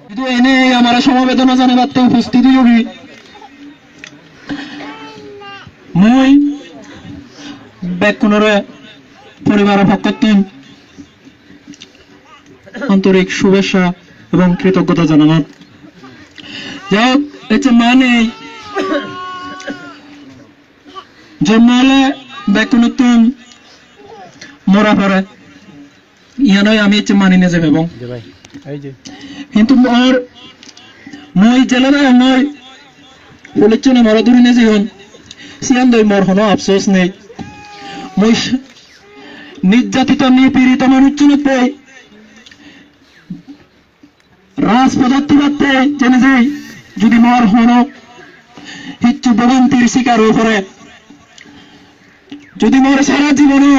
কিন্তু এনে আমার সমবেদনা জানাতে উপস্থিত হবি মই বেকুনরে পরিবারের পক্ষ আন্তরিক শুভেচ্ছা এবং কৃতজ্ঞতা জানালাম। যাই হোক এতে মানে জন্মালে বেকুনতুন মরা পড়ে ইয়ানই আমি এতে মানি না যাবে এবং কিন্তু মই জেলার মই বলেছেন মরা দূরে না জীবন সিয়ান দই মর হনো আফসোস নেই মই নির্যাতিত নিপীড়িত মানুষজনের পেয়ে রাজপদার্থী পাতে জেনে যাই যদি মর হনো হিচ্ছু ভবন্তির শিকার হয়ে পড়ে যদি মর সারা জীবনে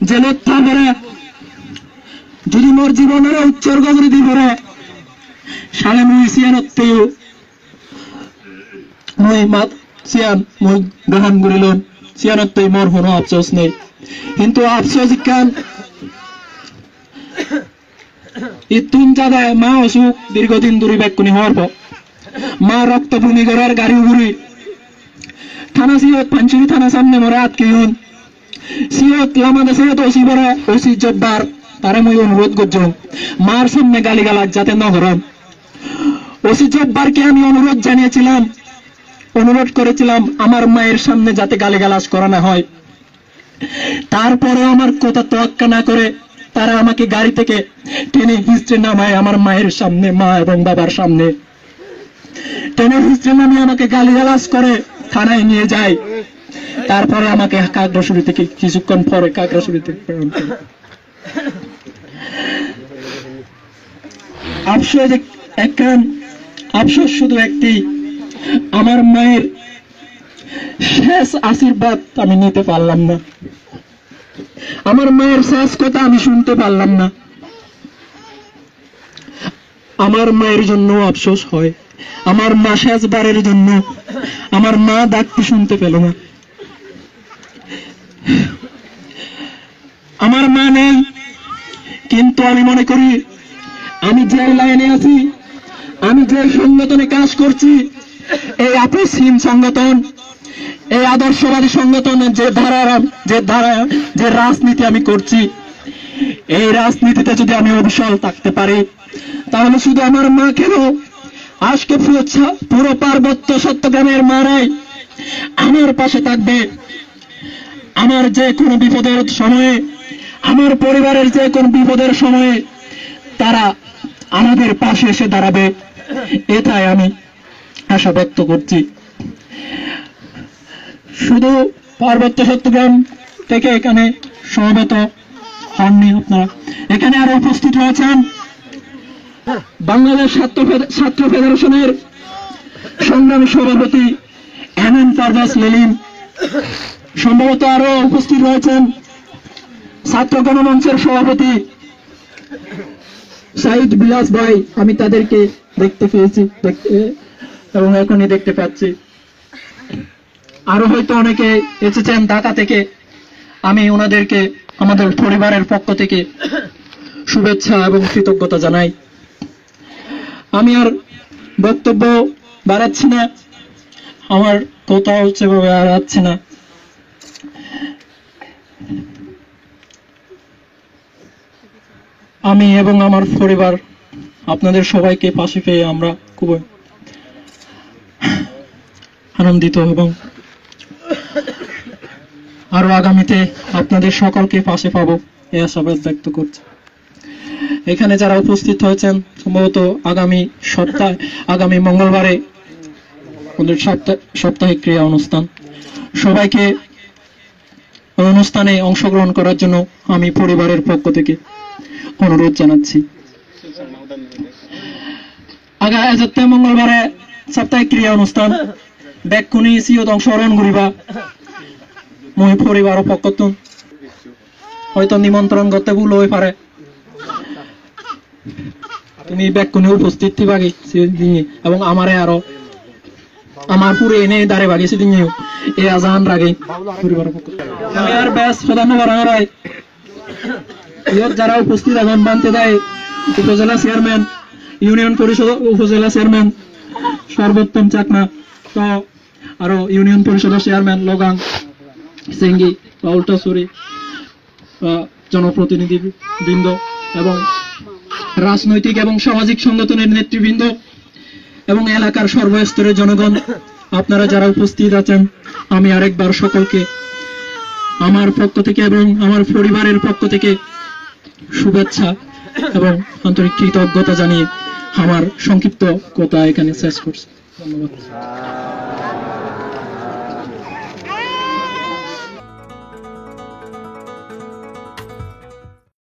জেলত থাকবে যদি মোর জীবনের উৎসর্গ করে দিব সালে মুই সিয়ানতেও মই মাত সিয়ান মই গ্রহণ করিলাম সিয়ানতেই মোর কোনো আফসোস নেই কিন্তু আফসোস কান ইতুন জায়গায় মা অসুখ দীর্ঘদিন দূরে বেকুনি হওয়ার পর মা রক্ত ভূমি করার গাড়ি উড়ি থানা সিয়ত পাঞ্চুরি থানা সামনে মরে আটকে হন সিয়ত লামাদা সিয়ত ওসি বড় ওসি জব্বার তারা মই অনুরোধ করছো মার সামনে গালিগালাজ যাতে না করেন ওসি জব্বারকে আমি অনুরোধ জানিয়েছিলাম অনুরোধ করেছিলাম আমার মায়ের সামনে যাতে গালিগালাজ করা না হয় তারপরে আমার কথা তোয়াক্কা না করে তারা আমাকে গাড়ি থেকে টেনে হিস্ট্রে নামায় আমার মায়ের সামনে মা এবং বাবার সামনে টেনে হিস্ট্রে নামিয়ে আমাকে গালিগালাজ করে থানায় নিয়ে যায় তারপরে আমাকে কাকড়াছড়ি থেকে কিছুক্ষণ পরে কাকড়াছড়ি থেকে প্রেরণ করে আফসোস শুধু একটি আমার মায়ের শেষ আশীর্বাদ আমি নিতে পারলাম না আমার মায়ের শেষ কথা আমি শুনতে পারলাম না আমার মায়ের জন্য আফসোস হয় আমার মা শেষবারের জন্য আমার মা ডাকতে শুনতে পেল না আমার মা নেই কিন্তু আমি মনে করি আমি যে লাইনে আছি আমি যে সংগঠনে কাজ করছি এই আপসহীন সংগঠন এই আদর্শবাদী সংগঠনের যে রাজনীতি আমি করছি এই রাজনীতিতে যদি আমি অবিচল থাকতে পারি তাহলে শুধু আমার মা কেন আজকে পুরো পার্বত্য চট্টগ্রামের মারাই আমার পাশে থাকবে আমার যে কোনো বিপদের সময়ে আমার পরিবারের যে কোনো বিপদের সময়ে তারা আমাদের পাশে এসে দাঁড়াবে এটাই আমি আশা ব্যক্ত করছি শুধু পার্বত্য চট্টগ্রাম থেকে এখানে সমবেত হননি আপনারা এখানে আরো উপস্থিত রয়েছেন বাংলাদেশ ছাত্র ফেডারেশনের সংগ্রামী সভাপতি এমএন পারভেজ লিলিম সম্ভবত আরো উপস্থিত রয়েছেন ছাত্র গণমঞ্চের সভাপতি সাইদ বিলাস ভাই আমি তাদেরকে দেখতে পেয়েছি এবং এখনই দেখতে পাচ্ছি আরো হয়তো অনেকে এসেছেন ঢাকা থেকে আমি ওনাদেরকে আমাদের পরিবারের পক্ষ থেকে শুভেচ্ছা এবং কৃতজ্ঞতা জানাই আমি আর বক্তব্য বাড়াচ্ছি না আমার কথা হচ্ছে বাড়াচ্ছি না আমি এবং আমার পরিবার আপনাদের সবাইকে পাশে পেয়ে আমরা খুব আনন্দিত এবং আরো আগামীতে আপনাদের সকলকে পাশে পাবো এই আশাবাদ ব্যক্ত করছি এখানে যারা উপস্থিত হয়েছেন সম্ভবত আগামী মঙ্গলবারে আমাদের সাপ্তাহিক ক্রীড়া অনুষ্ঠান সবাইকে অনুষ্ঠানে অংশগ্রহণ করার জন্য আমি পরিবারের পক্ষ থেকে অনুরোধ জানাচ্ছি আগামী মঙ্গলবারে সাপ্তাহিক ক্রীড়া অনুষ্ঠান বেকুনি সিওত অংশগ্রহণ করিবা মই পরিবারের পক্ষ হয়তো নিমন্ত্রণ করতে ভুল হয়ে পারে তুমি বেকুনি উপস্থিত থাকি এবং আমারে আরো আমার পুরে এনে দাঁড়ে বাগিয়েছি দিনিও এই আজান রাগে পরিবারের পক্ষ আমি আর ব্যাস প্রধান যারা উপস্থিত এখন বানতে দেয় উপজেলা চেয়ারম্যান ইউনিয়ন পরিষদ উপজেলা চেয়ারম্যান সর্বোত্তম চাকমা তো আরো ইউনিয়ন পরিষদের চেয়ারম্যান লগাং সেঙ্গি বা উল্টাসুরি জনপ্রতিনিধি বৃন্দ এবং রাজনৈতিক এবং সামাজিক সংগঠনের নেতৃবৃন্দ এবং এলাকার সর্বস্তরের জনগণ, আপনারা যারা উপস্থিত আছেন, আমি আরেকবার সকলকে আমার পক্ষ থেকে এবং আমার পরিবারের পক্ষ থেকে শুভেচ্ছা এবং আন্তরিক কৃতজ্ঞতা জানিয়ে আমার সংক্ষিপ্ত কথা এখানে শেষ করছি। ধন্যবাদ।